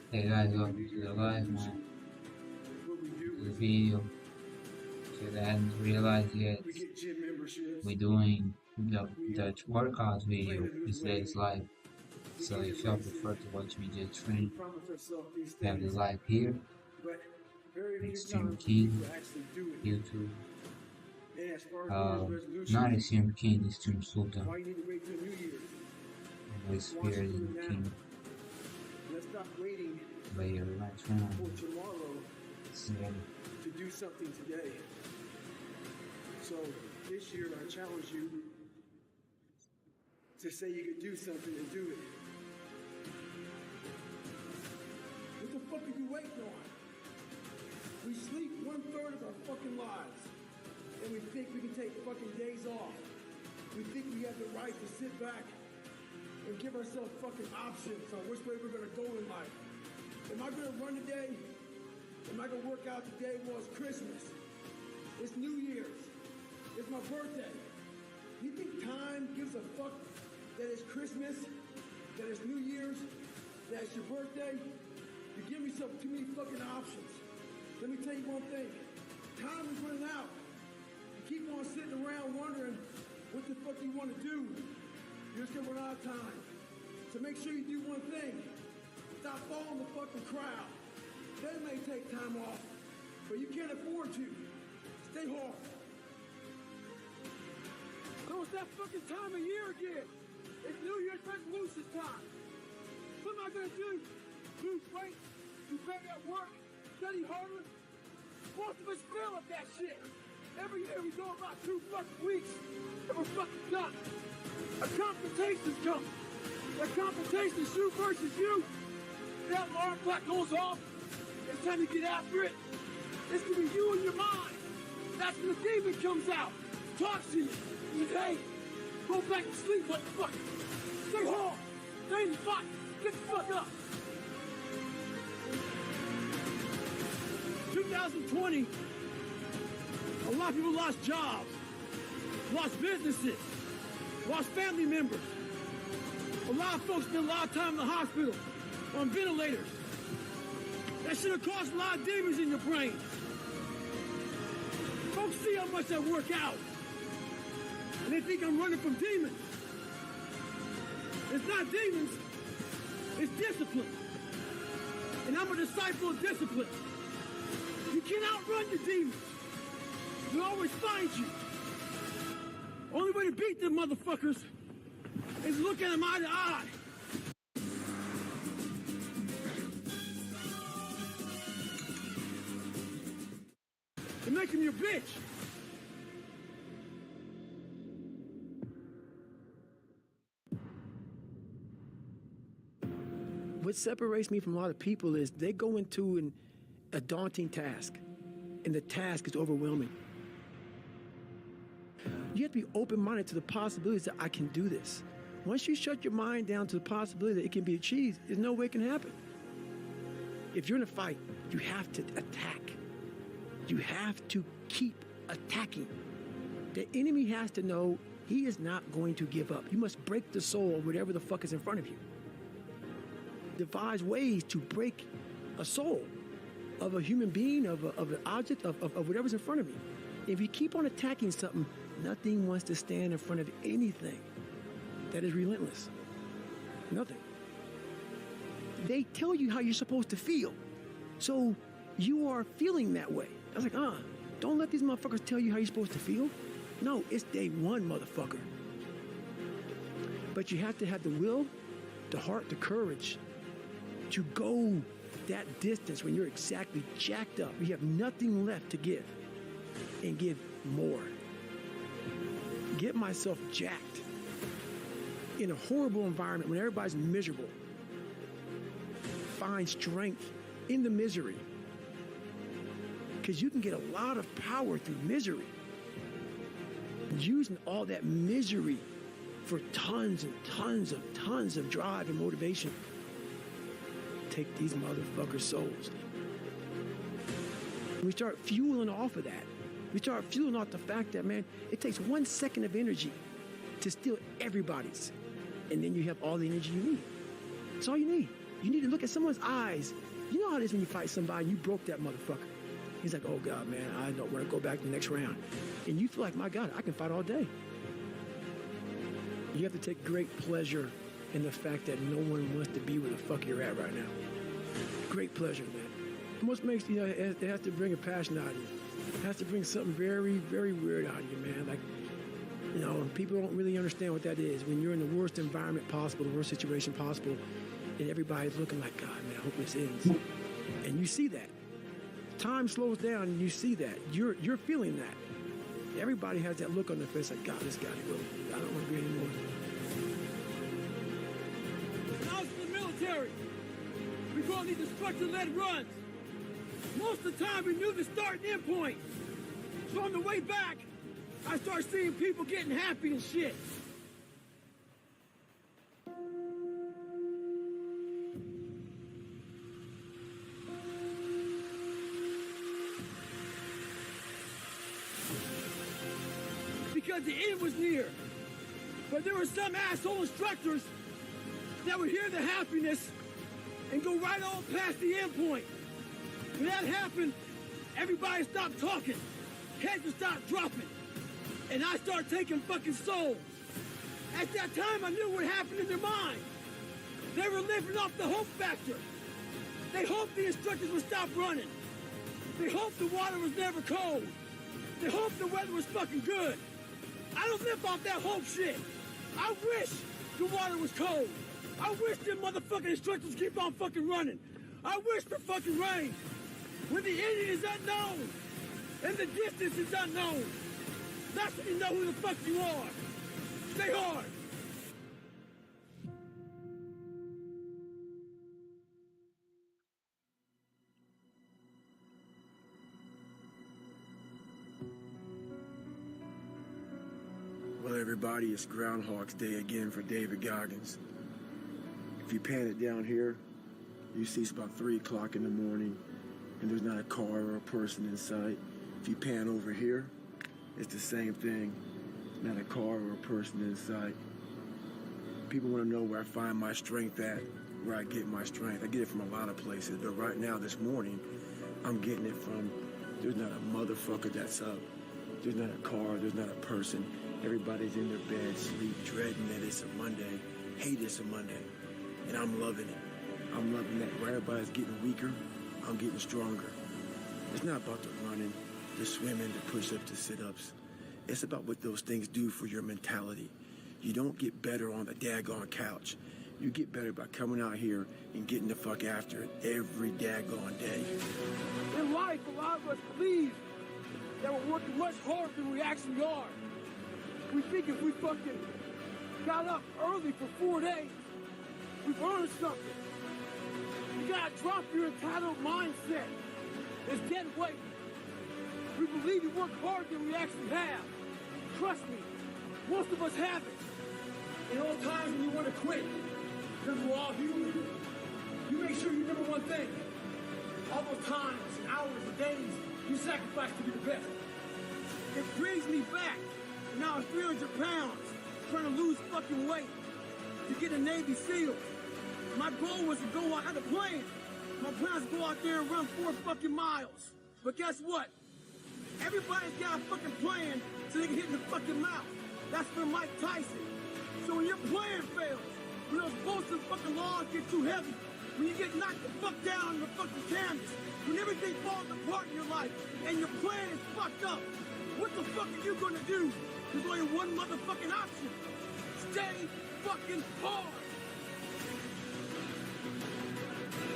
Hey guys, welcome to the live man. The video. If you hadn't realized yet, we're doing the workout video today's live. So if you prefer to watch me just train, we have the live here, Extreme King, YouTube, not Extreme King, Extreme Sultan, with Spirit in the King. But you're right now. To do something today. So this year I challenge you to say you can do something and do it. What the fuck are you waiting on? We sleep 1/3 of our fucking lives. And we think we can take fucking days off. We think we have the right to sit back and give ourselves fucking options on which way we're gonna go in life. Am I gonna run today? Am I gonna work out today? Well, it's Christmas. It's New Year's. It's my birthday. You think time gives a fuck that it's Christmas, that it's New Year's, that it's your birthday? You give yourself too many fucking options. Let me tell you one thing. Time is running out. You keep on sitting around wondering what the fuck you want to do. You're just gonna run out of time. So make sure you do one thing. Stop following the fucking crowd. They may take time off, but you can't afford to. Stay hard. So it's that fucking time of year again. It's New Year's resolution time. What am I gonna do? Lose weight? Do better at work? Study harder? Most of us fail at that shit. Every year we go about 2 fucking weeks and we're fucking done. A confrontation's coming. That confrontation is you versus you. That alarm clock goes off. It's time to get after it. It's gonna be you in your mind. That's when the demon comes out. Talks to you. He says, hey, go back to sleep, motherfucker. Stay hard. Stay in the fight. Get the fuck up. 2020, a lot of people lost jobs, lost businesses, lost family members. A lot of folks spent a lot of time in the hospital on ventilators. That should have caused a lot of demons in your brain. Folks see how much I work out. And they think I'm running from demons. It's not demons. It's discipline. And I'm a disciple of discipline. You can't outrun your demons. They'll always find you. Only way to beat them motherfuckers is look at them eye to eye. And make him your bitch. What separates me from a lot of people is they go into a daunting task, and the task is overwhelming. You have to be open-minded to the possibilities that I can do this. Once you shut your mind down to the possibility that it can be achieved, there's no way it can happen. If you're in a fight, you have to attack. You have to keep attacking. The enemy has to know he is not going to give up. You must break the soul of whatever the fuck is in front of you. Devise ways to break a soul of a human being, of an object, of whatever's in front of you. If you keep on attacking something, nothing wants to stand in front of anything that is relentless. Nothing. They tell you how you're supposed to feel. So you are feeling that way. I was like, don't let these motherfuckers tell you how you're supposed to feel. No, it's day one, motherfucker. But you have to have the will, the heart, the courage to go that distance when you're exactly jacked up. You have nothing left to give, and give more. Get myself jacked in a horrible environment when everybody's miserable. Find strength in the misery, because you can get a lot of power through misery. Using all that misery for tons and tons of drive and motivation. Take these motherfuckers' souls. We start fueling off of that. We start fueling off the fact that, man, it takes 1 second of energy to steal everybody's. And then you have all the energy you need. That's all you need. You need to look at someone's eyes. You know how it is when you fight somebody and you broke that motherfucker. He's like, oh God, man, I don't want to go back to the next round. And you feel like, my God, I can fight all day. You have to take great pleasure in the fact that no one wants to be where the fuck you're at right now. Great pleasure, man. Most makes, you know, it has to bring a passion out of you. It has to bring something very, very weird out of you, man. Like, you know, people don't really understand what that is. When you're in the worst environment possible, the worst situation possible, and everybody's looking like, God, man, I hope this ends. And you see that. Time slows down and you see that. You're feeling that. Everybody has that look on their face like, God, this gotta go. I don't want to be anymore. When I was in the military, we call these instructor-led runs. Most of the time, we knew the start and end point. So on the way back, I started seeing people getting happy and shit. Because the end was near. But there were some asshole instructors that would hear the happiness and go right on past the end point. When that happened, everybody stopped talking. Heads would stop dropping. And I started taking fucking souls. At that time, I knew what happened in their mind. They were living off the hope factor. They hoped the instructors would stop running. They hoped the water was never cold. They hoped the weather was fucking good. I don't live off that hope shit. I wish the water was cold. I wish them motherfucking instructors keep on fucking running. I wish for fucking rain. When the ending is unknown and the distance is unknown, that's when you know who the fuck you are. Stay hard. Well, everybody, it's Groundhog's Day again for David Goggins. If you pan it down here, you see it's about 3 o'clock in the morning and there's not a car or a person in sight. If you pan over here, it's the same thing. Not a car or a person in sight. People want to know where I find my strength at, where I get my strength. I get it from a lot of places, but right now, this morning, I'm getting it from, there's not a motherfucker that's up. There's not a car, there's not a person. Everybody's in their bed, sleep, dreading that it's a Monday, hate it's a Monday, and I'm loving it. I'm loving that where everybody's getting weaker, I'm getting stronger. It's not about the running, the swimming, the push-ups, the sit-ups. It's about what those things do for your mentality. You don't get better on the daggone couch. You get better by coming out here and getting the fuck after it every daggone day. In life, a lot of us believe that we're working much harder than we actually are. We think if we fucking got up early for 4 days, we've earned something. You gotta drop your entitled mindset. It's dead weight. We believe we work harder than we actually have. Trust me, most of us haven't. In all times when you want to quit, because we're all human, you make sure you remember one thing. All those times, and hours, and days you sacrifice to be the best. It brings me back. Now I'm 300 pounds, trying to lose fucking weight to get a Navy SEAL. My goal was to go out, I had a plan. My plan was to go out there and run 4 fucking miles. But guess what? Everybody's got a fucking plan so they can hit in the fucking mouth. That's for Mike Tyson. So when your plan fails, when those bolts and fucking logs get too heavy, when you get knocked the fuck down on the fucking canvas, when everything falls apart in your life and your plan is fucked up, what the fuck are you gonna do? There's only one motherfucking option. Stay fucking hard.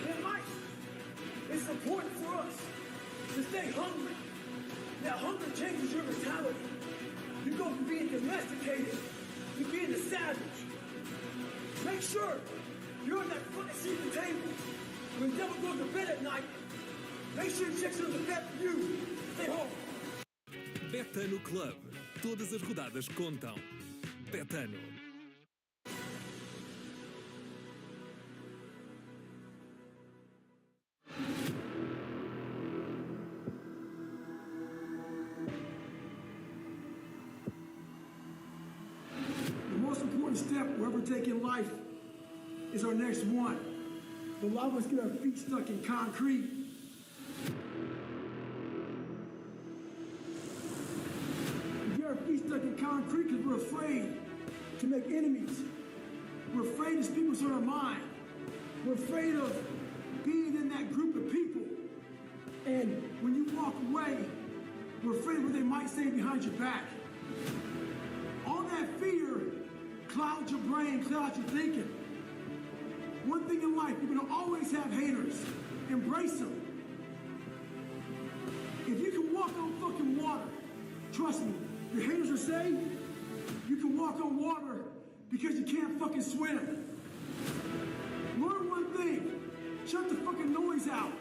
In life, it's important for us to stay hungry. That hunger changes your mentality. You go from being domesticated to being a savage. Make sure you're on that fucking seat at the table. When the devil goes to bed at night, make sure you check on the bed for you. Stay home. Betano Club. Todas as rodadas contam. Betano. The most important step we'll ever take in life is our next one. But a lot of us get our feet stuck in concrete. We get our feet stuck in concrete because we're afraid to make enemies. We're afraid to speak what's on our mind. We're afraid of being in that group of people. And when you walk away, we're afraid of what they might say behind your back. All that fear clouds your brain, clouds your thinking. One thing in life, you're gonna always have haters. Embrace them. If you can walk on fucking water, trust me, your haters will say you can walk on water because you can't fucking swim. Learn one thing, shut the fucking noise out.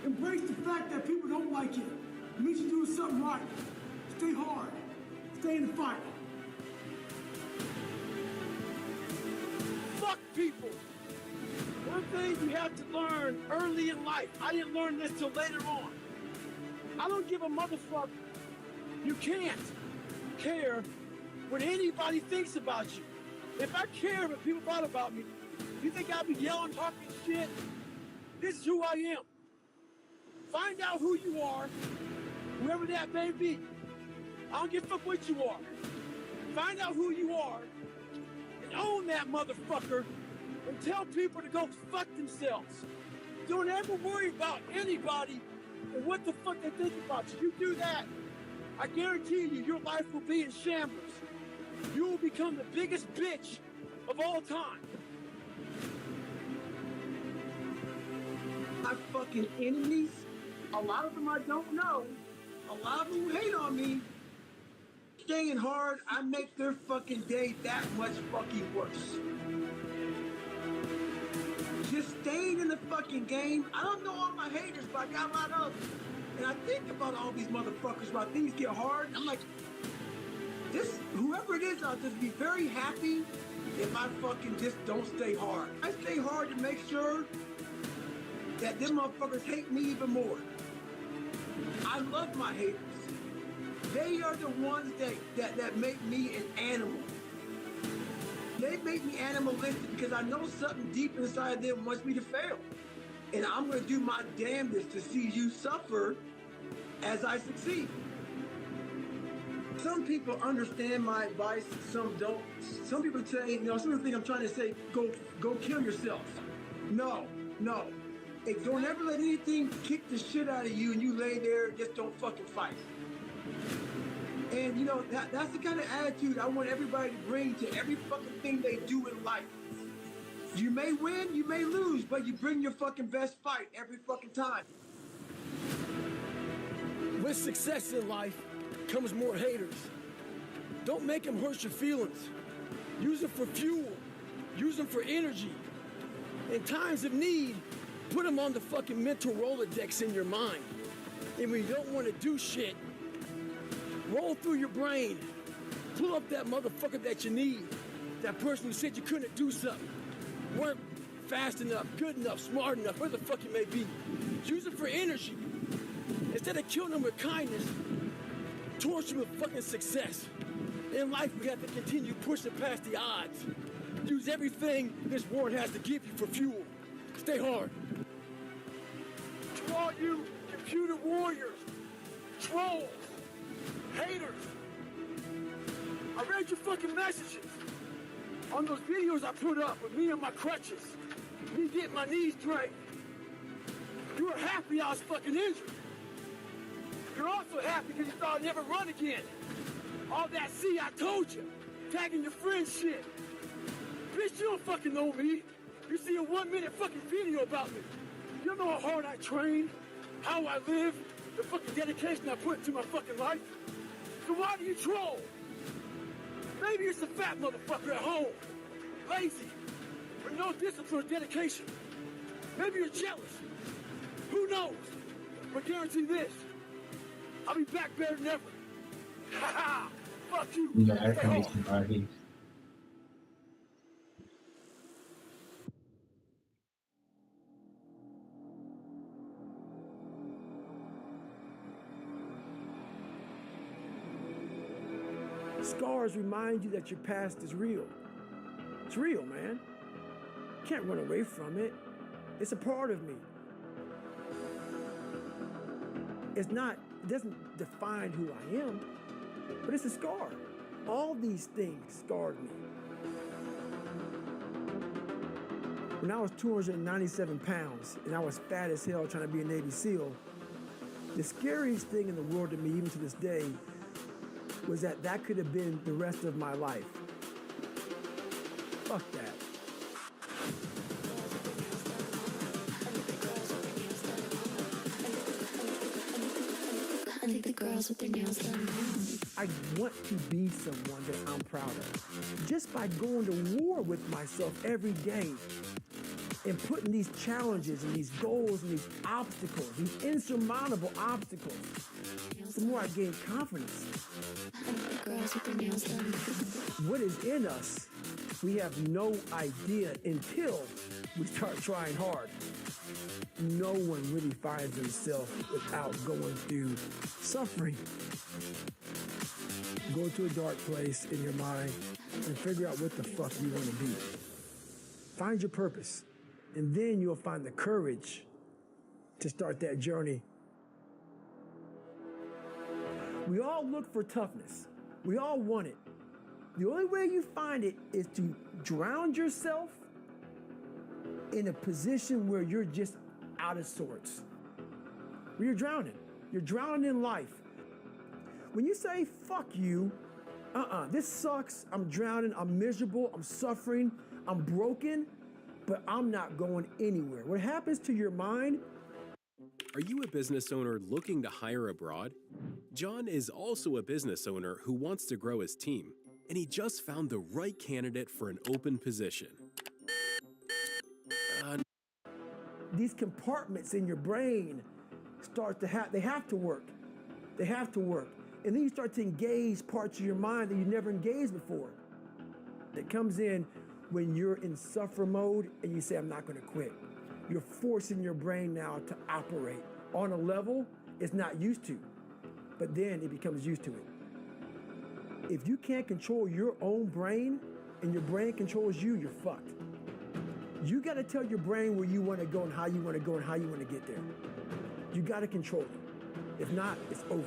Embrace the fact that people don't like you. It means you're doing something right. Stay hard. Stay in the fight. Fuck people. One thing you have to learn early in life. I didn't learn this till later on. I don't give a motherfucker. You can't care what anybody thinks about you. If I cared what people thought about me, you think I'd be yelling, talking shit? This is who I am. Find out who you are, whoever that may be. I don't give a fuck what you are. Find out who you are and own that motherfucker and tell people to go fuck themselves. Don't ever worry about anybody and what the fuck they think about you. You do that, I guarantee you, your life will be in shambles. You will become the biggest bitch of all time. My fucking enemies, a lot of them I don't know, a lot of them who hate on me, staying hard, I make their fucking day that much fucking worse. Just staying in the fucking game. I don't know all my haters, but I got a lot of them. And I think about all these motherfuckers while things get hard. I'm like, this, whoever it is, I'll just be very happy if I fucking just don't stay hard. I stay hard to make sure that them motherfuckers hate me even more. I love my haters. They are the ones that make me an animal. They make me animalistic because I know something deep inside them wants me to fail. And I'm gonna do my damnedest to see you suffer as I succeed. Some people understand my advice, some don't. Some people say, some people think I'm trying to say, go kill yourself. No. Hey, don't ever let anything kick the shit out of you and you lay there and just don't fucking fight. And that's the kind of attitude I want everybody to bring to every fucking thing they do in life. You may win, you may lose, but you bring your fucking best fight every fucking time. With success in life comes more haters. Don't make them hurt your feelings. Use them for fuel. Use them for energy. In times of need, put them on the fucking mental Rolodex in your mind. And when you don't want to do shit, roll through your brain. Pull up that motherfucker that you need. That person who said you couldn't do something. Weren't fast enough, good enough, smart enough, whatever the fuck you may be. Use it for energy. Instead of killing them with kindness, torture them with fucking success. In life, we have to continue pushing past the odds. Use everything this world has to give you for fuel. Stay hard. To all you computer warriors, trolls, haters, I read your fucking messages on those videos I put up with me and my crutches, me getting my knees drained. You were happy I was fucking injured. You're also happy because you thought I'd never run again. All that see, I told you, tagging your friends shit. Bitch, you don't fucking know me. You see a 1-minute fucking video about me. You don't know how hard I train, how I live, the fucking dedication I put into my fucking life. So why do you troll? Maybe it's a fat motherfucker at home, lazy, with no discipline or dedication. Maybe you're jealous. Who knows? But guarantee this, I'll be back better than ever. Ha ha! Fuck you! The air Stay home. conditioning parties. Scars remind you that your past is real. It's real, man. You can't run away from it. It's a part of me. It doesn't define who I am, but it's a scar. All these things scarred me. When I was 297 pounds and I was fat as hell trying to be a Navy SEAL, the scariest thing in the world to me, even to this day, was that could have been the rest of my life. Fuck that. I think the girls with their nails done. I want to be someone that I'm proud of. Just by going to war with myself every day and putting these challenges and these goals and these obstacles, these insurmountable obstacles, the more I gain confidence. I think the girls with their nails done. What is in us, we have no idea until we start trying hard. No one really finds themselves without going through suffering. Go to a dark place in your mind and figure out what the fuck you want to be. Find your purpose, and then you'll find the courage to start that journey. We all look for toughness. We all want it. The only way you find it is to drown yourself in a position where you're just out of sorts. Where you're drowning. You're drowning in life. When you say, fuck you, this sucks, I'm drowning, I'm miserable, I'm suffering, I'm broken, but I'm not going anywhere. What happens to your mind? Are you a business owner looking to hire abroad? John is also a business owner who wants to grow his team, and he just found the right candidate for an open position. These compartments in your brain start to they have to work. They have to work. And then you start to engage parts of your mind that you never engaged before. It comes in when you're in suffer mode and you say, I'm not gonna quit. You're forcing your brain now to operate on a level it's not used to, but then it becomes used to it. If you can't control your own brain and your brain controls you, you're fucked. You gotta tell your brain where you wanna go and how you wanna go and how you wanna get there. You gotta control it. If not, it's over.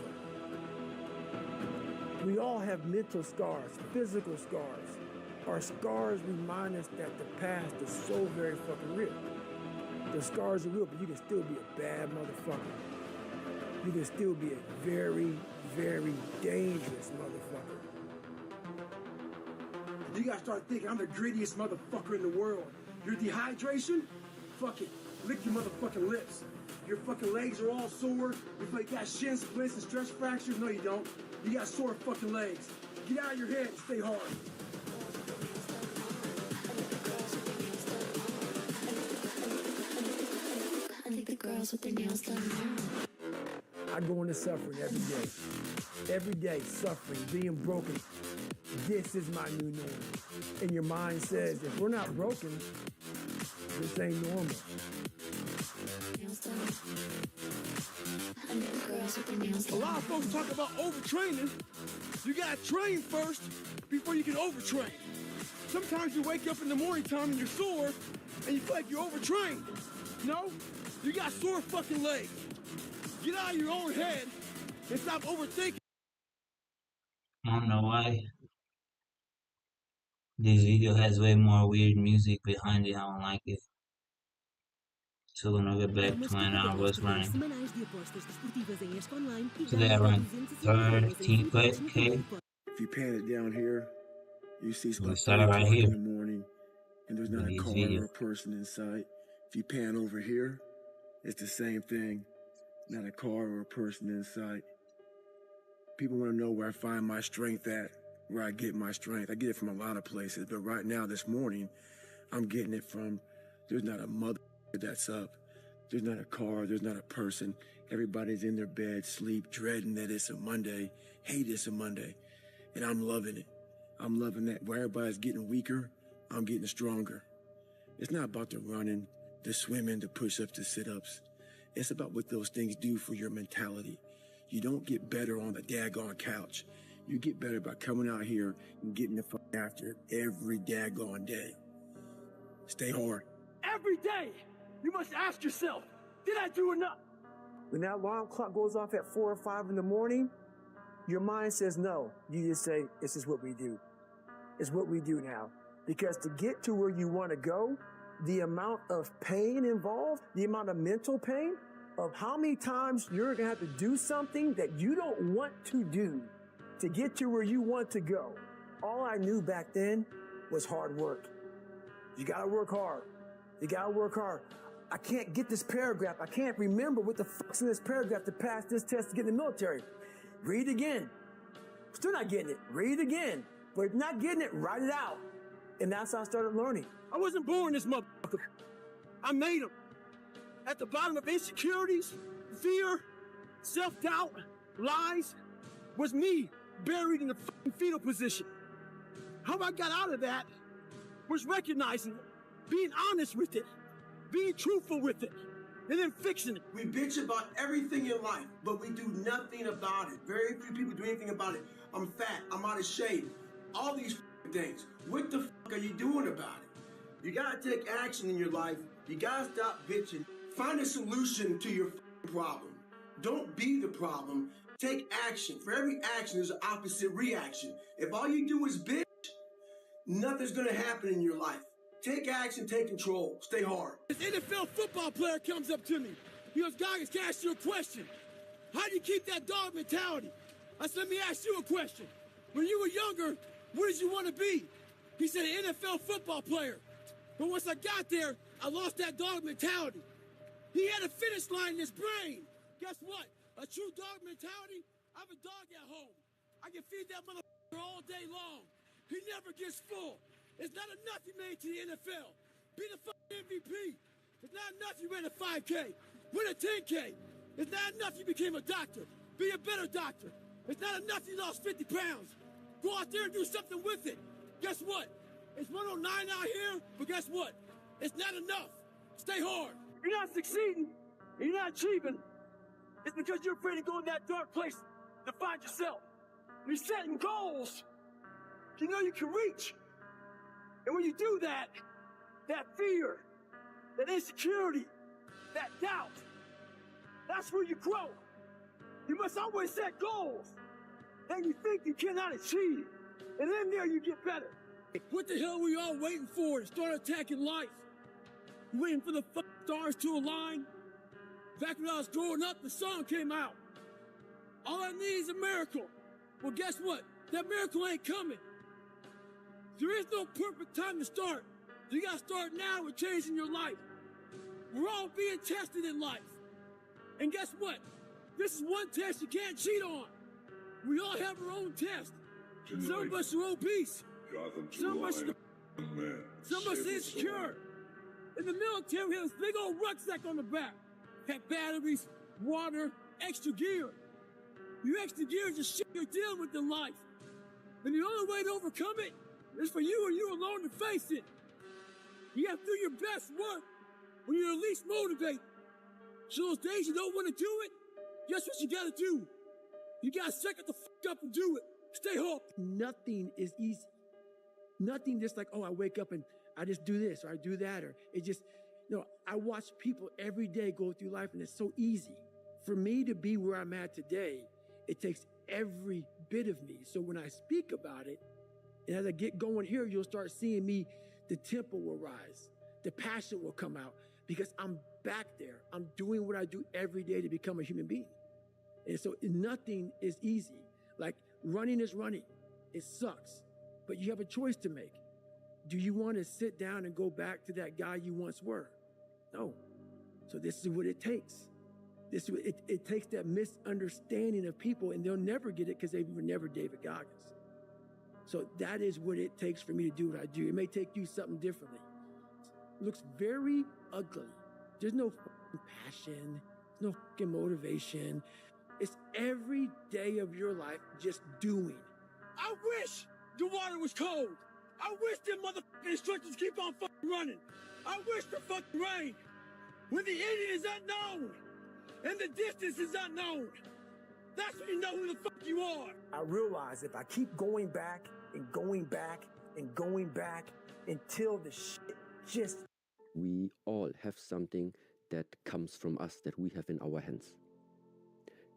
We all have mental scars, physical scars. Our scars remind us that the past is so very fucking real. The scars are real, but you can still be a bad motherfucker. You can still be a very, very dangerous motherfucker. You gotta start thinking, I'm the grittiest motherfucker in the world. Your dehydration? Fuck it. Lick your motherfucking lips. Your fucking legs are all sore. You feel like you got shin splints and stress fractures? No, you don't. You got sore fucking legs. Get out of your head and stay hard. I think the girls with their nails done. I go into suffering every day. Every day, suffering, being broken. This is my new norm. And your mind says, if we're not broken, this ain't normal. Nails done. I think the girls with their nails A done. lot of folks talk about overtraining. You gotta train first before you can overtrain. Sometimes you wake up in the morning time and you're sore and you feel like you're overtrained. No, you got sore fucking legs. Get out of your own head and stop overthinking. I don't know why. This video has way more weird music behind it. I don't like it. So we're gonna get back to when I was running. Today I ran 13K. If you pan it down here, you see it's We about 3 started right o'clock here. in the morning, and there's not In a this car video. or a person in sight. If you pan over here, it's the same thing. Not a car or a person in sight. People want to know where I find my strength at, where I get my strength. I get it from a lot of places, but right now, this morning, I'm getting it from, there's not a mother that's up. There's not a car, there's not a person. Everybody's in their bed, sleep, dreading that it's a Monday, hate it's a Monday. And I'm loving it. I'm loving that. Where everybody's getting weaker, I'm getting stronger. It's not about the running, the swimming, the push-ups, the sit-ups. It's about what those things do for your mentality. You don't get better on the daggone couch. You get better by coming out here and getting the fuck after it every daggone day. Stay hard. Every day, You must ask yourself, did I do enough? When that alarm clock goes off at 4 or 5 in the morning, your mind says no. You just say, this is what we do. It's what we do now. Because to get to where you want to go, the amount of pain involved, the amount of mental pain, of how many times you're going to have to do something that you don't want to do to get to where you want to go. All I knew back then was hard work. You got to work hard. You got to work hard. I can't get this paragraph. I can't remember what the fuck's in this paragraph to pass this test to get in the military. Read again. Still not getting it. Read again. But if not getting it, write it out. And that's how I started learning. I wasn't born this motherfucker. I made them. At the bottom of insecurities, fear, self-doubt, lies, was me buried in the fucking fetal position. How I got out of that was recognizing it, being honest with it, being truthful with it, and then fixing it. We bitch about everything in life, but we do nothing about it. Very few people do anything about it. I'm fat, I'm out of shape, all these things. What the fuck are you doing about it? You gotta take action in your life. You gotta stop bitching. Find a solution to your problem. Don't be the problem. Take action. For every action, there's an opposite reaction. If all you do is bitch, nothing's gonna happen in your life. Take action, take control, stay hard. This NFL football player comes up to me. He goes, Goggins, can I ask you a question? How do you keep that dog mentality? I said, let me ask you a question. When you were younger, what did you want to be? He said, an NFL football player. But once I got there, I lost that dog mentality. He had a finish line in his brain. Guess what? A true dog mentality, I have a dog at home. I can feed that motherfucker all day long. He never gets full. It's not enough you made it to the NFL. Be the fucking MVP. It's not enough you ran a 5K. Win a 10K. It's not enough you became a doctor. Be a better doctor. It's not enough you lost 50 pounds. Go out there and do something with it. Guess what? It's 109 out here, but guess what? It's not enough. Stay hard. You're not succeeding, and you're not achieving. It's because you're afraid to go in that dark place to find yourself. You're setting goals you know you can reach. And when you do that, that fear, that insecurity, that doubt, that's where you grow. You must always set goals that you think you cannot achieve. And then there you get better. What the hell were you all waiting for to start attacking life? Waiting for the stars to align? Back when I was growing up, the song came out. All I need is a miracle. Well, guess what? That miracle ain't coming. There is no perfect time to start. You gotta start now with changing your life. We're all being tested in life. And guess what? This is one test you can't cheat on. We all have our own test. Some of us are obese. Some of us are insecure. In the military, we have this big old rucksack on the back. Have batteries, water, extra gear. Your extra gear is the shit you're dealing with in life. And the only way to overcome it is for you and you alone to face it. You have to do your best work when you're least motivated. So those days you don't want to do it, guess what you gotta do? You gotta suck it the fuck up and do it. Stay home. Nothing is easy. Nothing just like, oh, I wake up and I just do this or I do that, or it just, I watch people every day go through life and it's so easy. For me to be where I'm at today, it takes every bit of me. So when I speak about it, and as I get going here, you'll start seeing me, the tempo will rise, the passion will come out because I'm back there. I'm doing what I do every day to become a human being. And so nothing is easy. Like running is running. It sucks, but you have a choice to make. Do you want to sit down and go back to that guy you once were? No. So this is what it takes. It takes that misunderstanding of people, and they'll never get it because they were never David Goggins. So that is what it takes for me to do what I do. It may take you something differently. It looks very ugly. There's no fucking passion. There's no fucking motivation. It's every day of your life just doing. I wish the water was cold. I wish them motherfucking instructors keep on fucking running. I wish the fucking rain. When the ending is unknown and the distance is unknown, that's when you know who the fuck you are. I realize if I keep going back and going back and going back until the shit just We all have something that comes from us that we have in our hands.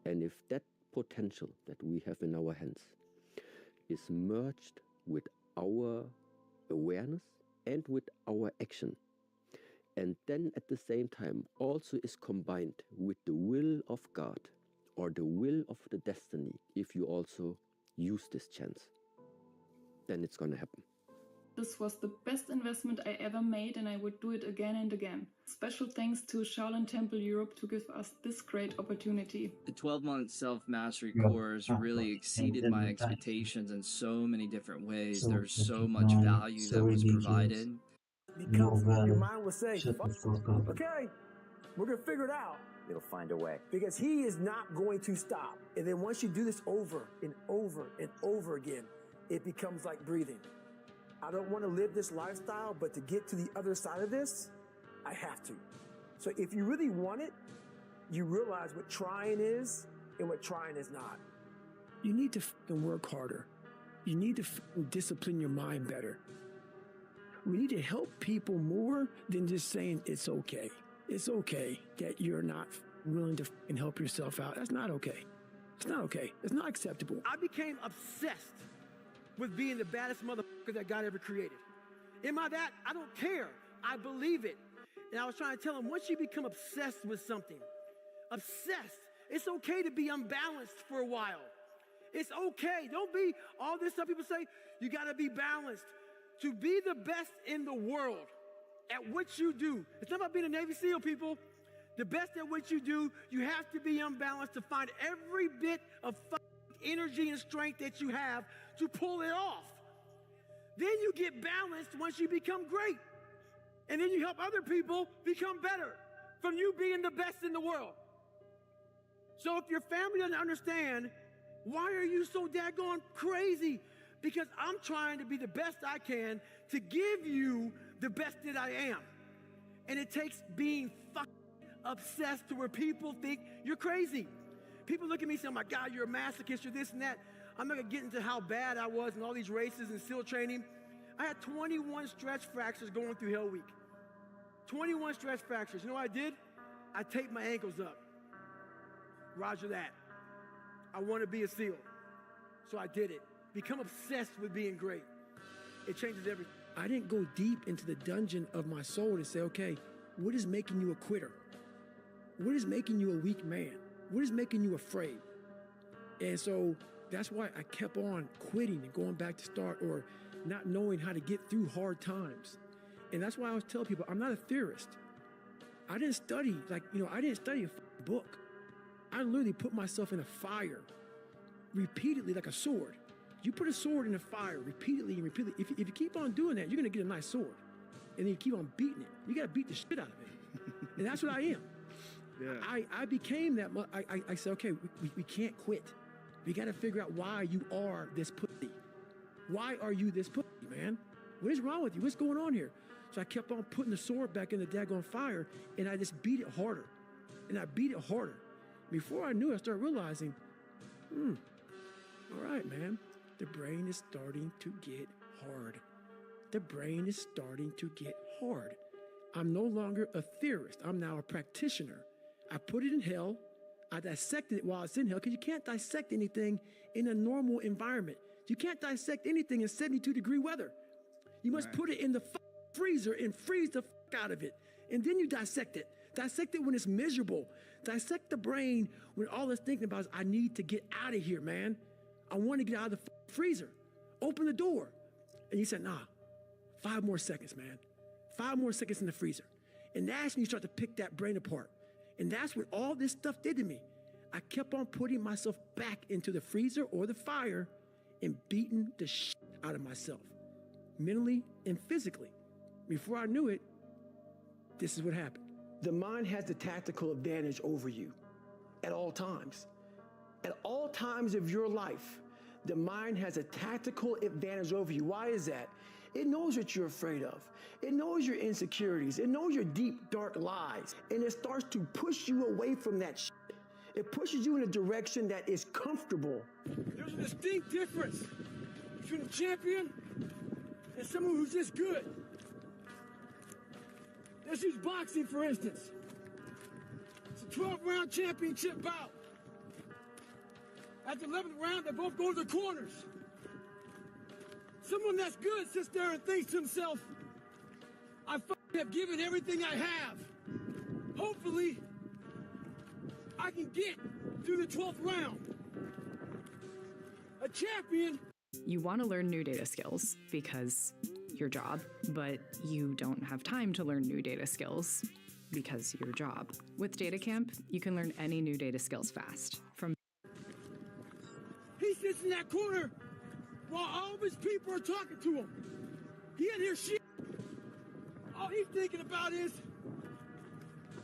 And if that potential that we have in our hands is merged with our awareness and with our action, and then at the same time also is combined with the will of God or the will of the destiny, if you also use this chance, then it's going to happen. This was the best investment I ever made, and I would do it again and again. Special thanks to Shaolin Temple Europe to give us this great opportunity. The 12-month self-mastery course really exceeded my expectations in so many different ways. There's so much value that was provided. Becomes, your mind will say, okay, we're going to figure it out. It'll find a way. Because he is not going to stop. And then once you do this over and over and over again, it becomes like breathing. I don't want to live this lifestyle, but to get to the other side of this, I have to. So if you really want it, you realize what trying is and what trying is not. You need to work harder. You need to discipline your mind better. We need to help people more than just saying it's okay. It's okay that you're not willing to help yourself out. That's not okay. It's not okay. It's not acceptable. I became obsessed with being the baddest motherfucker that God ever created. Am I that? I don't care. I believe it. And I was trying to tell him, once you become obsessed with something, obsessed, it's okay to be unbalanced for a while. It's okay. Don't be all this stuff people say, you got to be balanced. To be the best in the world at what you do. It's not about being a Navy SEAL, people. The best at what you do, you have to be unbalanced to find every bit of energy and strength that you have to pull it off. Then you get balanced once you become great. And then you help other people become better from you being the best in the world. So if your family doesn't understand, why are you so daggone crazy? Because I'm trying to be the best I can to give you the best that I am. And it takes being obsessed to where people think you're crazy. People look at me and say, oh my God, you're a masochist, you're this and that. I'm not gonna get into how bad I was in all these races and SEAL training. I had 21 stretch fractures going through Hell Week. 21 stretch fractures. You know what I did? I taped my ankles up. Roger that. I want to be a SEAL. So I did it. Become obsessed with being great. It changes everything. I didn't go deep into the dungeon of my soul and say, okay, what is making you a quitter? What is making you a weak man? What is making you afraid? And so that's why I kept on quitting and going back to start or not knowing how to get through hard times. And that's why I always tell people, I'm not a theorist. I didn't study, I didn't study a book. I literally put myself in a fire repeatedly like a sword. You put a sword in a fire repeatedly and repeatedly. If you keep on doing that, you're going to get a nice sword. And then you keep on beating it. You got to beat the shit out of it. And that's what I am. Yeah. I became that. I said, okay, we can't quit. We got to figure out why you are this pussy. Why are you this pussy, man? What is wrong with you? What's going on here? So I kept on putting the sword back in the daggone fire, and I just beat it harder. And I beat it harder. Before I knew it, I started realizing, all right, man, the brain is starting to get hard. The brain is starting to get hard. I'm no longer a theorist. I'm now a practitioner. I put it in hell. I dissected it while it's in hell, because you can't dissect anything in a normal environment. You can't dissect anything in 72-degree weather. You must put it in the freezer and freeze the out of it. And then you dissect it. Dissect it when it's miserable. Dissect the brain when all it's thinking about is, I need to get out of here, man. I want to get out of the freezer. Open the door. And you said, nah, 5 more seconds, man. 5 more seconds in the freezer. And that's when you start to pick that brain apart. And that's what all this stuff did to me. I kept on putting myself back into the freezer or the fire and beating the shit out of myself, mentally and physically. Before I knew it, this is what happened. The mind has the tactical advantage over you at all times. At all times of your life, the mind has a tactical advantage over you. Why is that? It knows what you're afraid of. It knows your insecurities. It knows your deep, dark lies. And it starts to push you away from that shit. It pushes you in a direction that is comfortable. There's a distinct difference between a champion and someone who's just good. Let's use boxing, for instance. It's a 12-round championship bout. At the 11th round, they both go to the corners. Someone that's good sits there and thinks to himself, I have given everything I have. Hopefully, I can get through the 12th round. A champion. You want to learn new data skills because your job, but you don't have time to learn new data skills because your job. With Data Camp, you can learn any new data skills fast. He sits in that corner while all of his people are talking to him. He ain't hear shit. All he's thinking about is,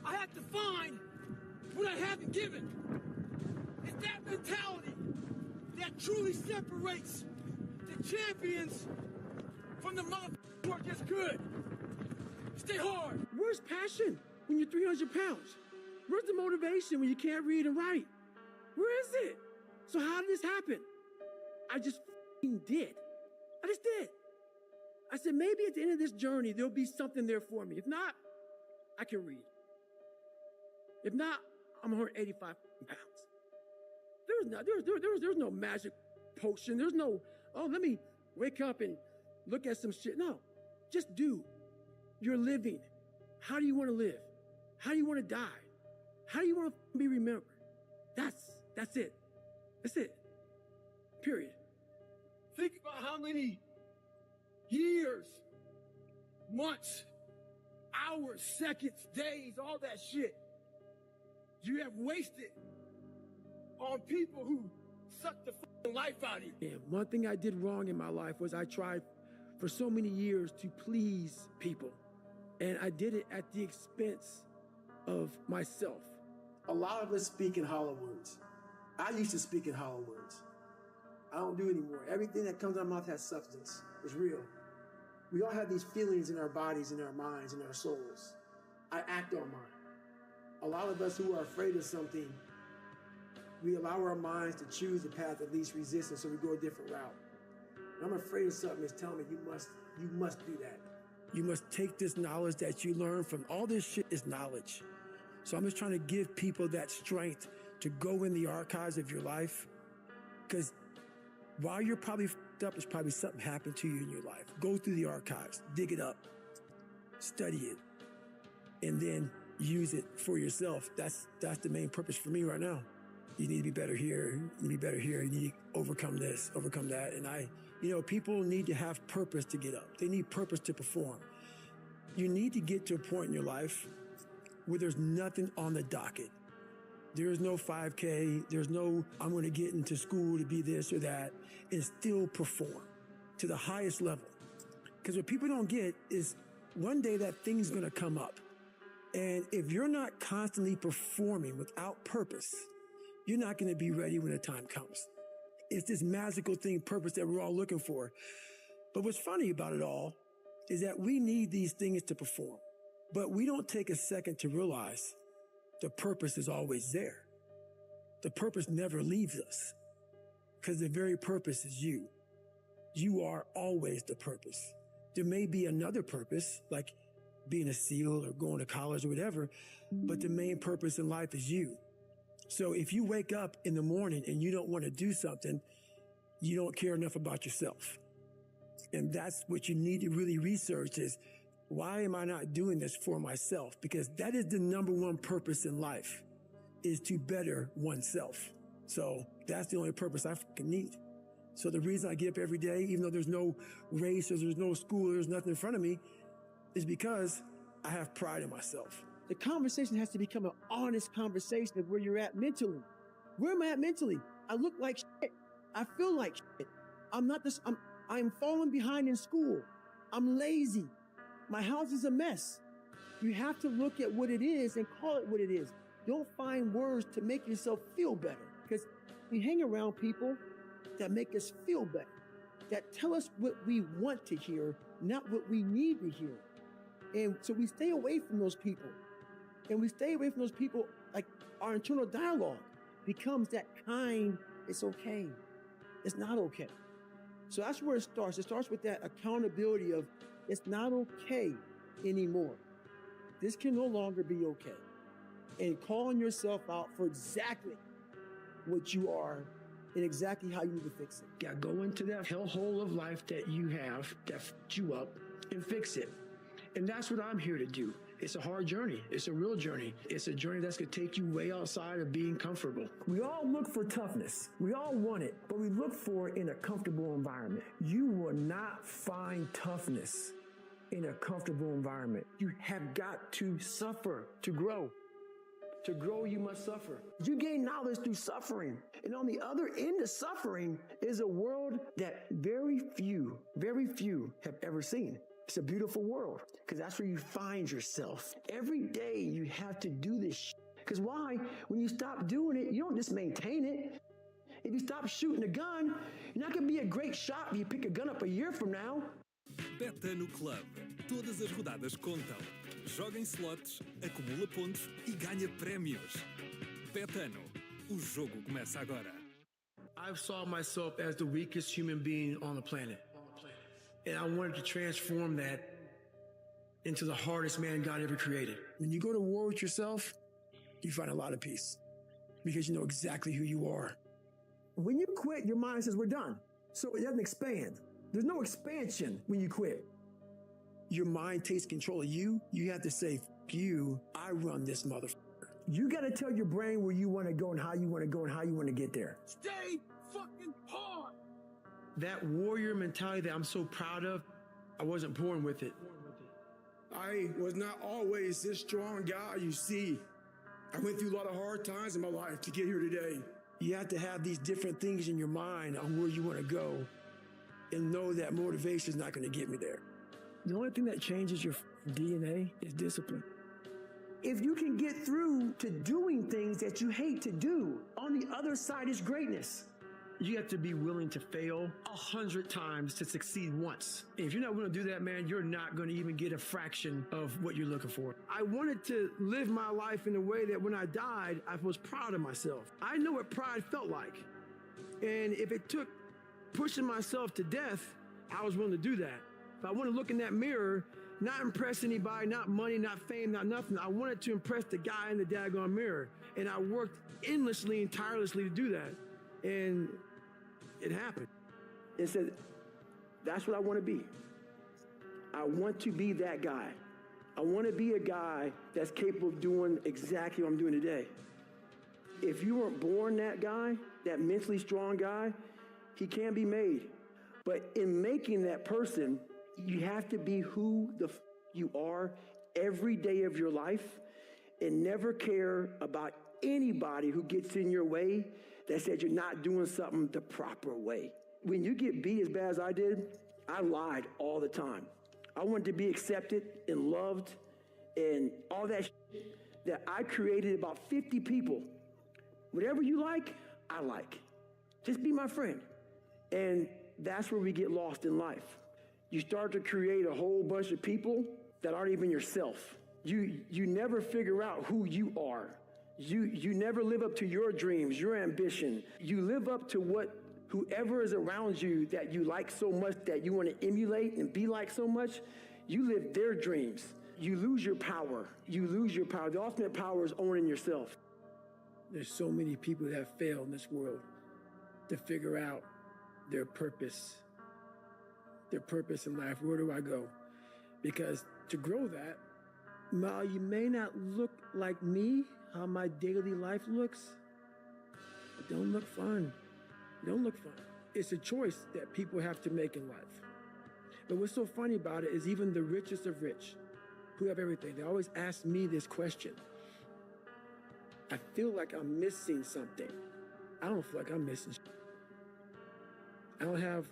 I have to find what I haven't given. It's that mentality that truly separates the champions from the motherfuckers who are just good. Stay hard. Where's passion when you're 300 pounds? Where's the motivation when you can't read and write? Where is it? So how did this happen? I just did. I just did. I said, maybe at the end of this journey, there'll be something there for me. If not, I can read. If not, I'm 185 pounds. There's no magic potion. There's no, oh, let me wake up and look at some shit. No, just do. You're living. How do you want to live? How do you want to die? How do you want to be remembered? That's it. That's it. Period. Think about how many years, months, hours, seconds, days, all that shit you have wasted on people who suck the life out of you. And one thing I did wrong in my life was I tried for so many years to please people. And I did it at the expense of myself. A lot of us speak in hollow words. I used to speak in hollow words. I don't do it anymore. Everything that comes out of my mouth has substance. It's real. We all have these feelings in our bodies, in our minds, in our souls. I act on mine. A lot of us who are afraid of something, we allow our minds to choose the path of least resistance, so we go a different route. When I'm afraid of something, it's telling me you must do that. You must take this knowledge that you learn from all this shit is knowledge. So I'm just trying to give people that strength to go in the archives of your life, because while you're probably f***ed up, there's probably something happened to you in your life. Go through the archives, dig it up, study it, and then use it for yourself. That's the main purpose for me right now. You need to be better here. You need to be better here. You need to overcome this, overcome that. And people need to have purpose to get up. They need purpose to perform. You need to get to a point in your life where there's nothing on the docket. There's no 5K. There's no, I'm going to get into school to be this or that, and still perform to the highest level. Because what people don't get is one day that thing's going to come up. And if you're not constantly performing without purpose, you're not going to be ready when the time comes. It's this magical thing, purpose, that we're all looking for. But what's funny about it all is that we need these things to perform. But we don't take a second to realize the purpose is always there. The purpose never leaves us, because the very purpose is you. You are always the purpose. There may be another purpose, like being a SEAL or going to college or whatever, but the main purpose in life is you. So if you wake up in the morning and you don't want to do something, you don't care enough about yourself. And that's what you need to really research is, why am I not doing this for myself? Because that is the number one purpose in life, is to better oneself. So that's the only purpose I fucking need. So the reason I get up every day, even though there's no race or there's no school, there's nothing in front of me, is because I have pride in myself. The conversation has to become an honest conversation of where you're at mentally. Where am I at mentally? I look like shit. I feel like shit. I'm falling behind in school. I'm lazy. My house is a mess. You have to look at what it is and call it what it is. Don't find words to make yourself feel better, because we hang around people that make us feel better, that tell us what we want to hear, not what we need to hear. And so we stay away from those people. And we stay away from those people, like our internal dialogue becomes that kind, it's okay. It's not okay. So that's where it starts. It starts with that accountability of, it's not okay anymore. This can no longer be okay. And calling yourself out for exactly what you are and exactly how you need to fix it. You gotta go into that hellhole of life that you have that f***ed you up and fix it. And that's what I'm here to do. It's a hard journey. It's a real journey. It's a journey that's gonna take you way outside of being comfortable. We all look for toughness. We all want it, but we look for it in a comfortable environment. You will not find toughness in a comfortable environment. You have got to suffer to grow. To grow, you must suffer. You gain knowledge through suffering. And on the other end of suffering is a world that very few have ever seen. It's a beautiful world because that's where you find yourself. Every day you have to do this shit. Because why? When you stop doing it, you don't just maintain it. If you stop shooting a gun, you're not going to be a great shot if you pick a gun up a year from now. Beta no Club. Todas as rodadas contam. Joga em slots, acumula pontos e ganha prémios. Betano. O jogo começa agora. I saw myself as the weakest human being on the planet. And I wanted to transform that into the hardest man God ever created. When you go to war with yourself, you find a lot of peace because you know exactly who you are. When you quit, your mind says, we're done. So it doesn't expand. There's no expansion when you quit. Your mind takes control of you. You have to say, F you, I run this motherfucker. You got to tell your brain where you want to go and how you want to go and how you want to get there. Stay fucking hard. That warrior mentality that I'm so proud of, I wasn't born with it. I was not always this strong guy you see. I went through a lot of hard times in my life to get here today. You have to have these different things in your mind on where you want to go and know that motivation is not going to get me there. The only thing that changes your DNA is discipline. If you can get through to doing things that you hate to do, on the other side is greatness. You have to be willing to fail 100 times to succeed once. If you're not willing to do that, man, you're not going to even get a fraction of what you're looking for. I wanted to live my life in a way that when I died, I was proud of myself. I know what pride felt like. And if it took pushing myself to death, I was willing to do that. If I want to look in that mirror, not impress anybody, not money, not fame, not nothing. I wanted to impress the guy in the daggone mirror. And I worked endlessly and tirelessly to do that. And it happened. It said, that's what I want to be. I want to be that guy. I want to be a guy that's capable of doing exactly what I'm doing today. If you weren't born that guy, that mentally strong guy, he can be made. But in making that person, you have to be who you are every day of your life and never care about anybody who gets in your way that said you're not doing something the proper way. When you get beat as bad as I did, I lied all the time. I wanted to be accepted and loved and all that shit that I created about 50 people. Whatever you like, I like. Just be my friend. And that's where we get lost in life. You start to create a whole bunch of people that aren't even yourself. You never figure out who you are. You never live up to your dreams, your ambition. You live up to whoever is around you that you like so much that you want to emulate and be like so much. You live their dreams. You lose your power. You lose your power. The ultimate power is owning yourself. There's so many people that have failed in this world to figure out their purpose in life. Where do I go? Because to grow that, while you may not look like me, how my daily life looks, it don't look fun. It don't look fun. It's a choice that people have to make in life. But what's so funny about it is even the richest of rich, who have everything, they always ask me this question. I feel like I'm missing something. I don't feel like I'm missing shit. I don't have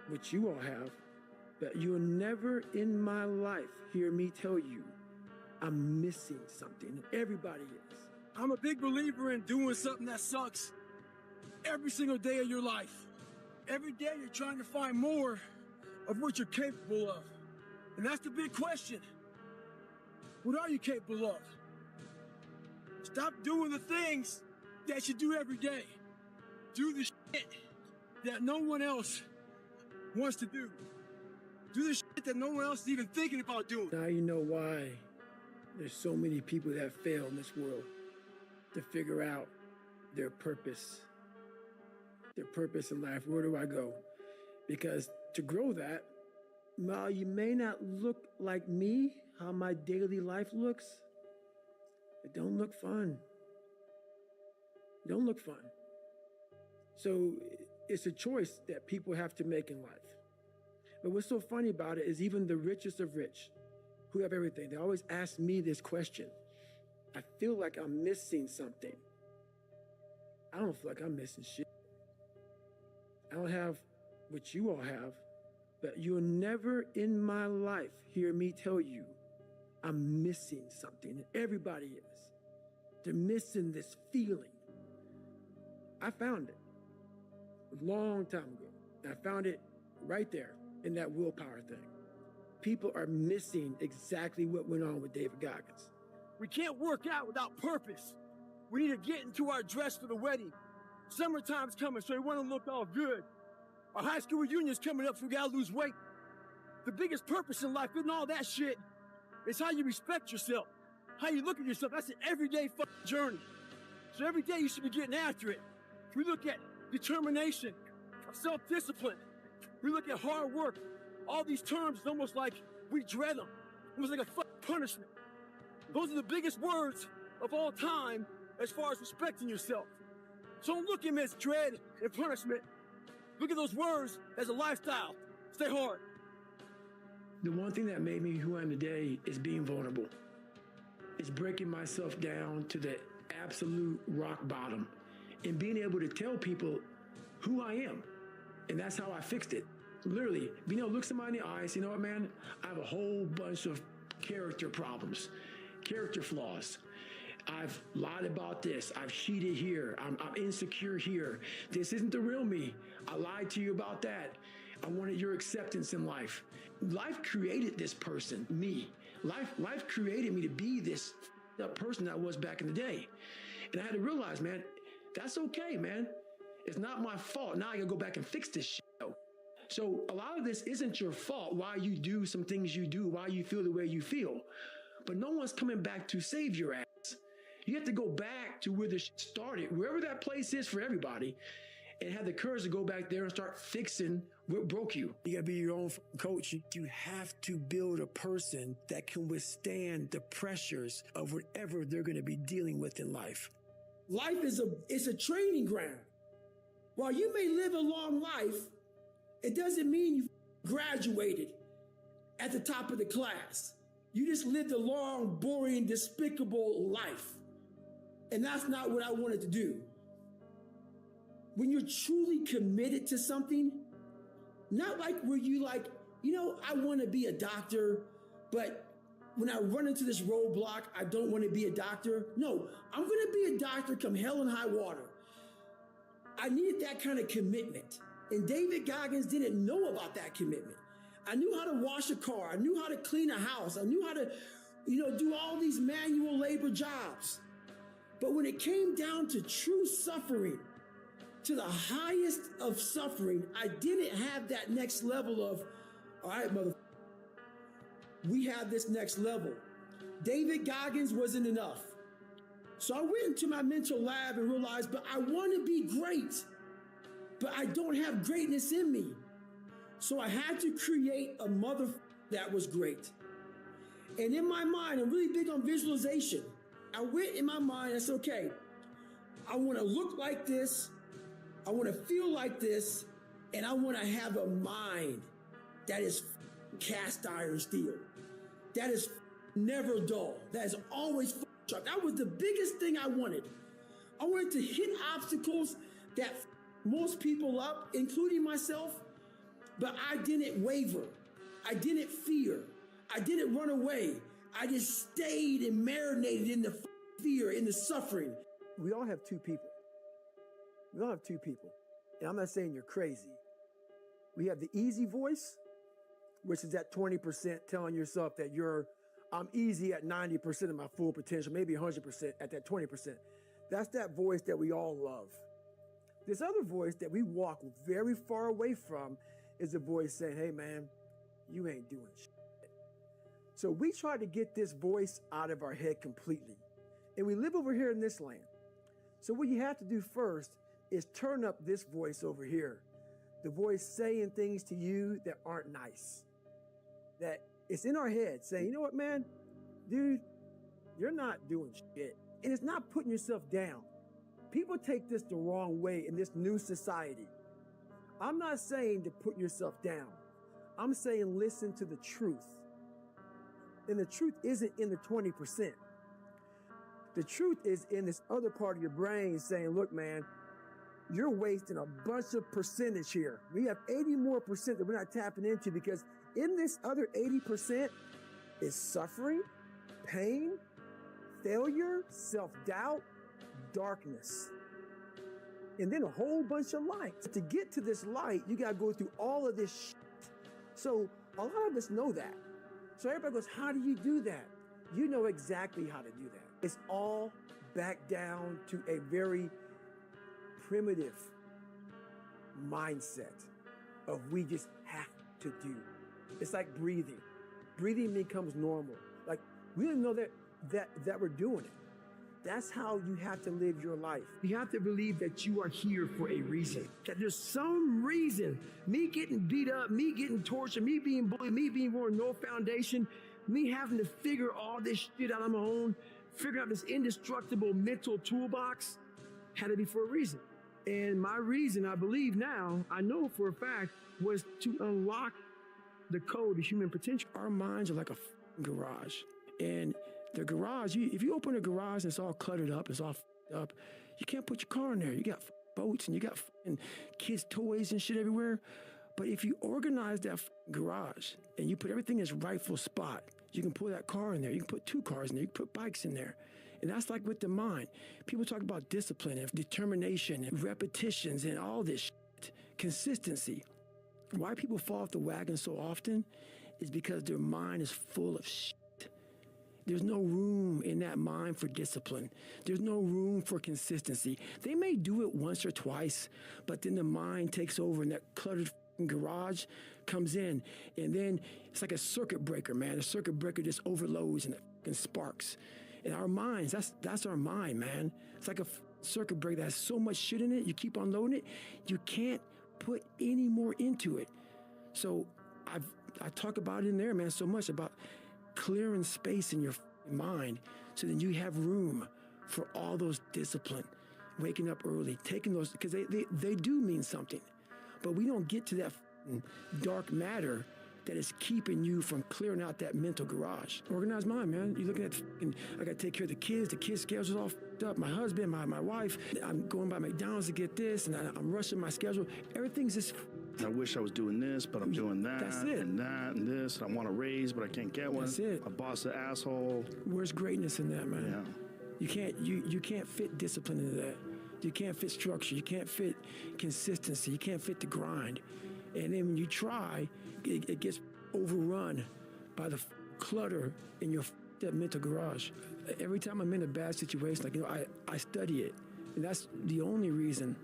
what you all have, but you'll never in my life hear me tell you I'm missing something. Everybody is. I'm a big believer in doing something that sucks every single day of your life. Every day you're trying to find more of what you're capable of. And that's the big question. What are you capable of? Stop doing the things that you do every day. Do the shit that no one else wants to do. Do the shit that no one else is even thinking about doing. Now you know why There's so many people that fail in this world to figure out their purpose in life. Where do I go? Because to grow that, while you may not look like me, how my daily life looks, it don't look fun. It don't look fun. So it's a choice that people have to make in life. But what's so funny about it is even the richest of rich, who have everything, they always ask me this question. I feel like I'm missing something. I don't feel like I'm missing shit. I don't have what you all have, but you'll never in my life hear me tell you I'm missing something. Everybody is. They're missing this feeling. I found it a long time ago. I found it right there in that willpower thing. People are missing exactly what went on with David Goggins. We can't work out without purpose. We need to get into our dress for the wedding. Summertime's coming, so we want to look all good. Our high school reunion's coming up, so we gotta lose weight. The biggest purpose in life isn't all that shit. It's how you respect yourself, how you look at yourself. That's an everyday fucking journey. So every day you should be getting after it. We look at determination, self-discipline. We look at hard work. All these terms, it's almost like we dread them. Almost like a fucking punishment. Those are the biggest words of all time as far as respecting yourself. So don't look at them as dread and punishment. Look at those words as a lifestyle. Stay hard. The one thing that made me who I am today is being vulnerable. It's breaking myself down to the absolute rock bottom and being able to tell people who I am. And that's how I fixed it. Literally, being able to look somebody in the eyes, you know what, man? I have a whole bunch of character problems, character flaws. I've lied about this. I've cheated here. I'm insecure here. This isn't the real me. I lied to you about that. I wanted your acceptance in life. Life created this person, me. Life created me to be this person I was back in the day. And I had to realize, man, that's okay, man. It's not my fault. Now I gotta go back and fix this shit. So a lot of this isn't your fault, why you do some things you do, why you feel the way you feel. But no one's coming back to save your ass. You have to go back to where this started, wherever that place is for everybody, and have the courage to go back there and start fixing what broke you. You gotta be your own coach. You have to build a person that can withstand the pressures of whatever they're gonna be dealing with in life. Life is a training ground. While you may live a long life, it doesn't mean you graduated at the top of the class. You just lived a long, boring, despicable life. And that's not what I wanted to do. When you're truly committed to something, not like where you like, you know, I want to be a doctor, but when I run into this roadblock, I don't want to be a doctor. No, I'm going to be a doctor come hell and high water. I needed that kind of commitment. And David Goggins didn't know about that commitment. I knew how to wash a car. I knew how to clean a house. I knew how to, do all these manual labor jobs. But when it came down to true suffering, to the highest of suffering, I didn't have that next level of, all right, motherfucker, we have this next level. David Goggins wasn't enough. So I went into my mental lab and realized, but I want to be great, but I don't have greatness in me. So I had to create a motherfucker that was great. And in my mind, I'm really big on visualization. I went in my mind, I said, okay, I want to look like this. I want to feel like this. And I want to have a mind that is cast iron steel. That is never dull. That is always sharp. That was the biggest thing I wanted. I wanted to hit obstacles that most people up, including myself, but I didn't waver. I didn't fear. I didn't run away. I just stayed and marinated in the fear, in the suffering. We all have two people. We all have two people. And I'm not saying you're crazy. We have the easy voice, which is that 20% telling yourself that I'm easy at 90% of my full potential, maybe 100% at that 20%. That's that voice that we all love. This other voice that we walk very far away from is a voice saying, hey man, you ain't doing shit. So we try to get this voice out of our head completely. And we live over here in this land. So what you have to do first is turn up this voice over here. The voice saying things to you that aren't nice. That it's in our head saying, you know what, man? Dude, you're not doing shit. And it's not putting yourself down. People take this the wrong way in this new society. I'm not saying to put yourself down. I'm saying listen to the truth. And the truth isn't in the 20%. The truth is in this other part of your brain saying, look, man, you're wasting a bunch of percentage here. We have 80 more percent that we're not tapping into because in this other 80% is suffering, pain, failure, self-doubt, darkness, and then a whole bunch of light. To get to this light, you got to go through all of this shit. So a lot of us know that. So everybody goes, how do you do that? You know exactly how to do that. It's all back down to a very primitive mindset of we just have to do. It's like breathing. Breathing becomes normal. Like we didn't know that we're doing it. That's how you have to live your life. You have to believe that you are here for a reason. That there's some reason. Me getting beat up, me getting tortured, me being bullied, me being born no foundation, me having to figure all this shit out on my own, figuring out this indestructible mental toolbox had to be for a reason. And my reason, I believe now, I know for a fact, was to unlock the code of human potential. Our minds are like a garage. And the garage, if you open a garage and it's all cluttered up, it's all f***ed up, you can't put your car in there. You got boats and you got kids' toys and shit everywhere. But if you organize that garage and you put everything in its rightful spot, you can put that car in there. You can put two cars in there. You can put bikes in there. And that's like with the mind. People talk about discipline and determination and repetitions and all this shit. Consistency. Why people fall off the wagon so often is because their mind is full of shit. There's no room in that mind for discipline. There's no room for consistency. They may do it once or twice, but then the mind takes over and that cluttered garage comes in. And then it's like a circuit breaker, man. A circuit breaker just overloads and it sparks. And our minds, that's our mind, man. It's like a circuit breaker that has so much shit in it, you keep on loading it, you can't put any more into it. So I talk about it in there, man, so much about clearing space in your mind so that you have room for all those discipline, waking up early, taking those, because they do mean something. But we don't get to that dark matter that is keeping you from clearing out that mental garage. Organized mind, man. You're looking at, I gotta take care of the kids schedule's all f***ed up, my husband, my wife, I'm going by McDonald's to get this, and I'm rushing my schedule. Everything's just I wish I was doing this, but I'm doing that. That's it. And that and this. I want a raise, but I can't get one. That's it. My boss is an asshole. Where's greatness in that, man? Yeah. You can't fit discipline into that. You can't fit structure. You can't fit consistency. You can't fit the grind. And then when you try, it gets overrun by the clutter in your that mental garage. Every time I'm in a bad situation, like, I study it. And that's the only reason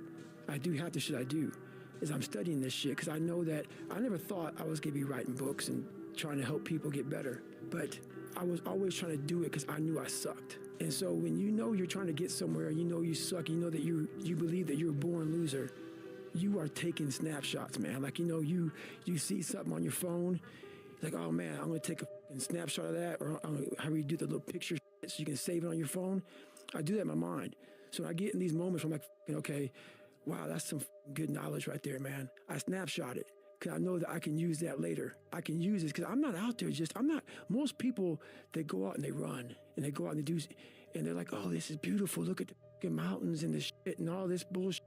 I do half the shit I do, is I'm studying this shit, because I know that I never thought I was going to be writing books and trying to help people get better. But I was always trying to do it because I knew I sucked. And so when you know you're trying to get somewhere, you know you suck, you know that you believe that you're a born loser, you are taking snapshots, man. Like, you see something on your phone, like, oh man, I'm going to take a snapshot of that, or how you do the little picture so you can save it on your phone. I do that in my mind. So I get in these moments where I'm like, okay, wow, that's some good knowledge right there, man. I snapshot it because I know that I can use that later. I can use it because I'm not out there most people, they go out and they run and they go out and they do, and they're like, oh, this is beautiful. Look at the fucking mountains and this shit and all this bullshit.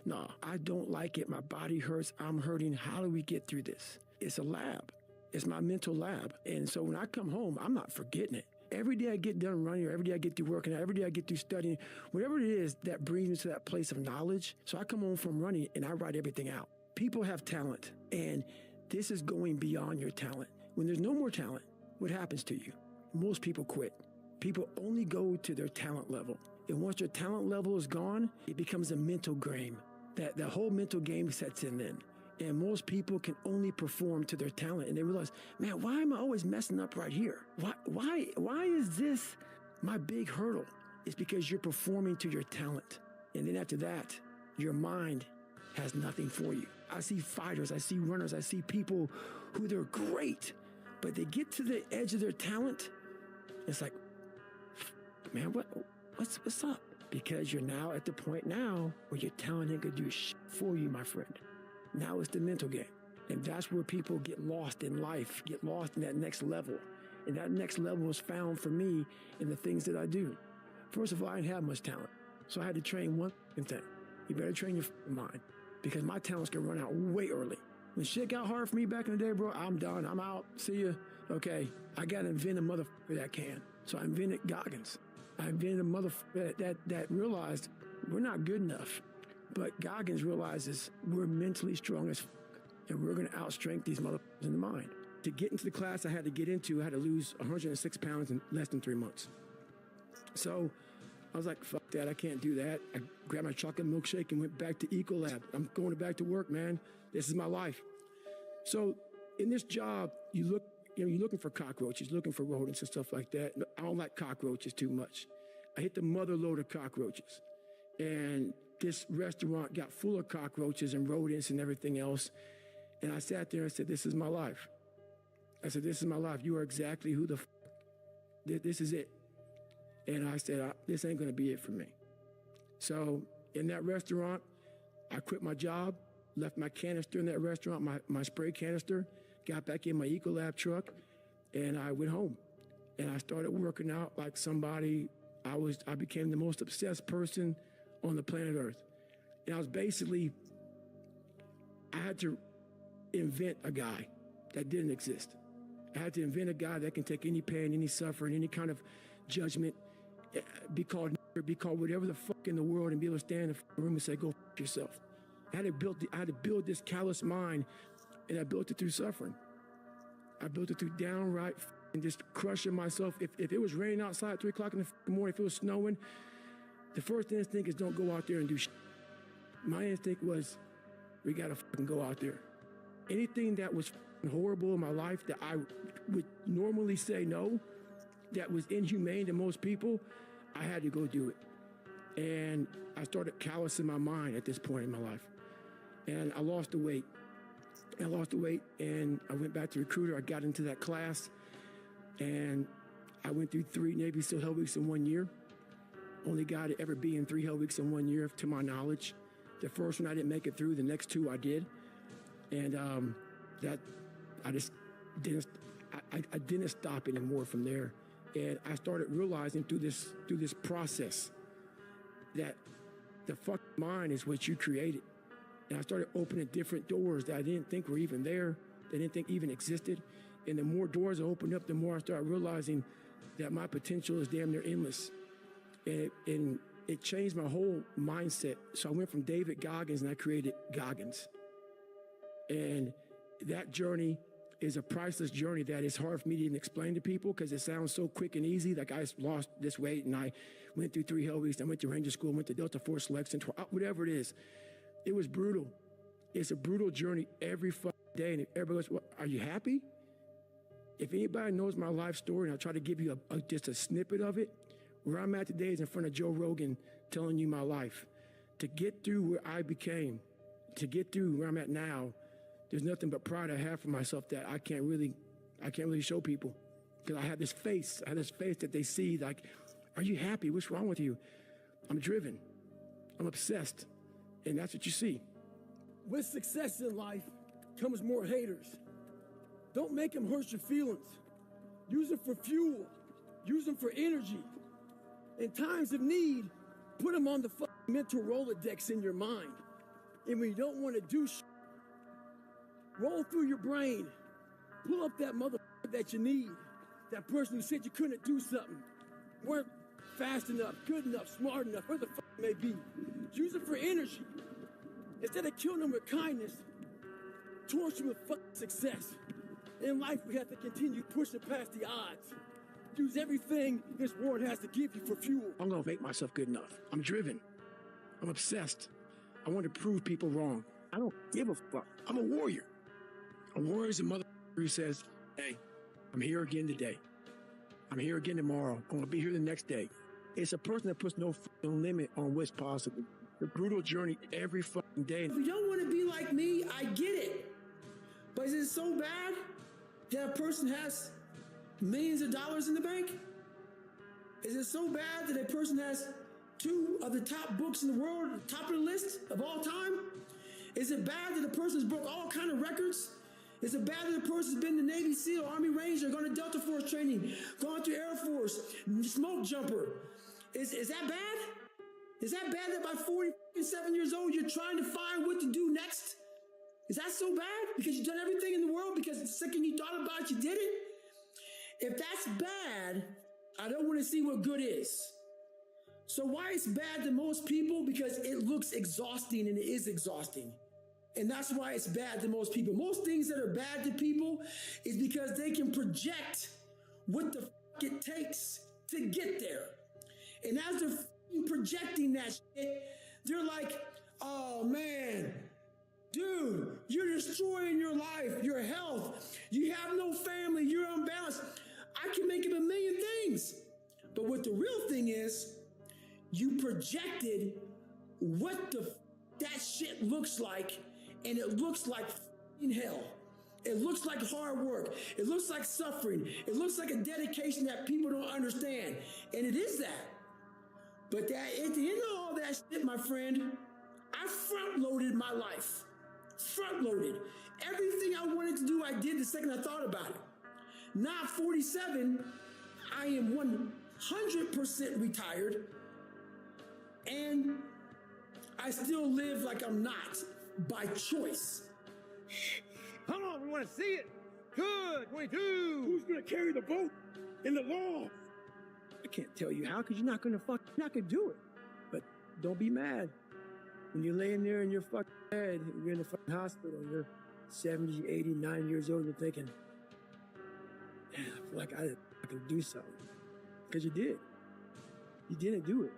No, I don't like it. My body hurts. I'm hurting. How do we get through this? It's a lab. It's my mental lab. And so when I come home, I'm not forgetting it. Every day I get done running, or every day I get through working out, every day I get through studying, whatever it is that brings me to that place of knowledge. So I come home from running and I write everything out. People have talent, and this is going beyond your talent. When there's no more talent, what happens to you? Most people quit. People only go to their talent level. And once their talent level is gone, it becomes a mental game. That the whole mental game sets in then. And most people can only perform to their talent. And they realize, man, why am I always messing up right here? Why is this my big hurdle? It's because you're performing to your talent. And then after that, your mind has nothing for you. I see fighters, I see runners, I see people who they're great, but they get to the edge of their talent. It's like, man, what's up? Because you're now at the point now where your talent ain't gonna do shit for you, my friend. Now it's the mental game. And that's where people get lost in life, get lost in that next level. And that next level is found for me in the things that I do. First of all, I didn't have much talent. So I had to train one thing. You better train your mind, because my talents can run out way early. When shit got hard for me back in the day, bro, I'm done. I'm out. See ya. Okay, I got to invent a motherfucker that can. So I invented Goggins. I invented a motherfucker that realized we're not good enough. But Goggins realizes we're mentally strong as and we're going to outstrength these motherfuckers in the mind. To get into the class I had to lose 106 pounds in less than 3 months. So I was like, fuck that, I can't do that. I grabbed my chocolate milkshake and went back to Ecolab. I'm going back to work, man. This is my life. So in this job, you're looking for cockroaches, looking for rodents and stuff like that. I don't like cockroaches too much. I hit the mother load of cockroaches. And this restaurant got full of cockroaches and rodents and everything else. And I sat there and said, this is my life. I said, this is my life. You are exactly who the this is it. And I said, this ain't going to be it for me. So in that restaurant, I quit my job, left my canister in that restaurant, my spray canister, got back in my Ecolab truck, and I went home. And I started working out like somebody. I became the most obsessed person on the planet Earth. And I had to invent a guy that didn't exist. I had to invent a guy that can take any pain, any suffering, any kind of judgment, be called whatever the fuck in the world, and be able to stand in the room and say, go fuck yourself. I had to build this callous mind, and I built it through suffering. I built it through downright and just crushing myself. If it was raining outside at 3 o'clock in the morning, if it was snowing, the first instinct is don't go out there and do shit. My instinct was, we gotta fucking go out there. Anything that was horrible in my life that I would normally say no, that was inhumane to most people, I had to go do it. And I started callousing my mind at this point in my life. And I lost the weight. And I went back to recruiter. I got into that class, and I went through 3 Navy SEAL Hell Weeks in 1 year. Only guy to ever be in 3 Hell Weeks in 1 year, to my knowledge. The first one I didn't make it through. The next 2 I did. And I didn't stop anymore from there. And I started realizing through this process that the fucking mind is what you created. And I started opening different doors that I didn't think were even there, that I didn't think even existed. And the more doors I opened up, the more I started realizing that my potential is damn near endless. And it changed my whole mindset. So I went from David Goggins and I created Goggins. And that journey is a priceless journey that is hard for me to even explain to people because it sounds so quick and easy. Like I lost this weight and I went through 3 Hell Weeks. I went to Ranger School, went to Delta Force Selection, whatever it is. It was brutal. It's a brutal journey every fucking day. And everybody goes, well, are you happy? If anybody knows my life story, and I'll try to give you just a snippet of it, where I'm at today is in front of Joe Rogan telling you my life. To get through where I became, to get through where I'm at now, there's nothing but pride I have for myself that I can't really show people. Because I have this face that they see like, are you happy? What's wrong with you? I'm driven. I'm obsessed. And that's what you see. With success in life comes more haters. Don't make them hurt your feelings. Use them for fuel. Use them for energy. In times of need, put them on the mental Rolodex in your mind. And when you don't want to do shit, roll through your brain. Pull up that motherfucker that you need. That person who said you couldn't do something. Weren't fast enough, good enough, smart enough, whatever the fuck it may be. Use it for energy. Instead of killing them with kindness, torch them with fucking success. In life, we have to continue pushing past the odds. Use everything this world has to give you for fuel. I'm gonna make myself good enough. I'm driven. I'm obsessed. I want to prove people wrong. I don't give a fuck. I'm a warrior. A warrior is a mother who says, hey, I'm here again today. I'm here again tomorrow. I'm going to be here the next day. It's a person that puts no fucking limit on what's possible. The brutal journey every fucking day. If you don't want to be like me, I get it. But is it so bad that a person has millions of dollars in the bank? Is it so bad that a person has 2 of the top books in the world, top of the list of all time? Is it bad that a person's broke all kind of records? Is it bad that a person's been the Navy SEAL, Army Ranger, gone to Delta Force training, gone through Air Force, smoke jumper? Is that bad? Is that bad that by 47 years old, you're trying to find what to do next? Is that so bad? Because you've done everything in the world because the second you thought about it, you did it? If that's bad, I don't want to see what good is. So why it's bad to most people? Because it looks exhausting, and it is exhausting. And that's why it's bad to most people. Most things that are bad to people is because they can project what the fuck it takes to get there. And as they're projecting that shit, they're like, oh man, dude, you're destroying your life, your health. You have no family, you're unbalanced. I can make up a million things. But what the real thing is, you projected what that shit looks like, and it looks like hell. It looks like hard work. It looks like suffering. It looks like a dedication that people don't understand. And it is that. But that at the end of all that shit, my friend, I front-loaded my life. Front-loaded. Everything I wanted to do, I did the second I thought about it. Now at 47, I am 100% retired, and I still live like I'm not, by choice. Come on, we want to see it. Good, 22. Who's gonna carry the vote in the law? I can't tell you how, because you're not gonna do it. But don't be mad. When you're laying there in your fucking bed, you're in the fucking hospital, you're 70, 80, 90 years old, you're thinking, man, I feel like I can do something. Because you did. You didn't do it.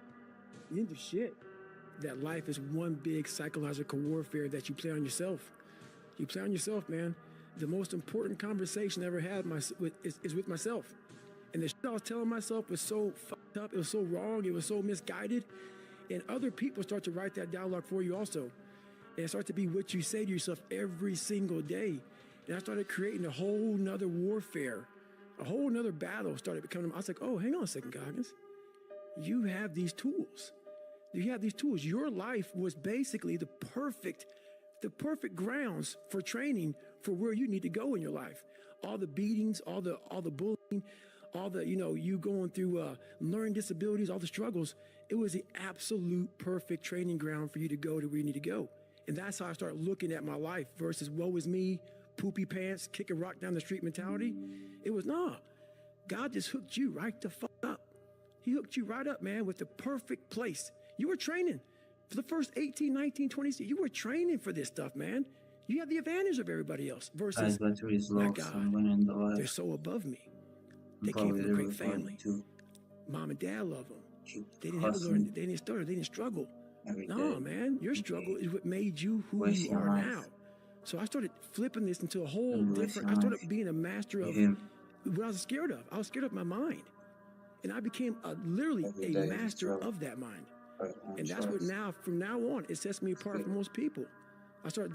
You didn't do shit. That life is one big psychological warfare that you play on yourself. You play on yourself, man. The most important conversation I ever had is with myself. And the shit I was telling myself was so fucked up. It was so wrong. It was so misguided. And other people start to write that dialogue for you also. And it starts to be what you say to yourself every single day. And I started creating a whole nother warfare. A whole nother battle started becoming. I was like, oh, hang on a second, Goggins. You have these tools. You have these tools. Your life was basically the perfect grounds for training for where you need to go in your life. All the beatings, all the bullying, all the, you going through learning disabilities, all the struggles. It was the absolute perfect training ground for you to go to where you need to go. And that's how I started looking at my life versus woe is me, poopy pants, kick a rock down the street mentality. It was, God just hooked you right the fuck up. He hooked you right up, man, with the perfect place. You were training for the first 18, 19, 20 years. You were training for this stuff, man. You have the advantage of everybody else versus, my God, they're so above me. They came from a great family. Mom and dad love them. They didn't have to learn. They didn't stutter. They didn't struggle. No, man. Your struggle is what made you who you are now. So I started flipping this into a whole different. I started being a master of what I was scared of. I was scared of my mind, and I became literally a master of that mind. And that's what now, from now on, it sets me apart from most people. I started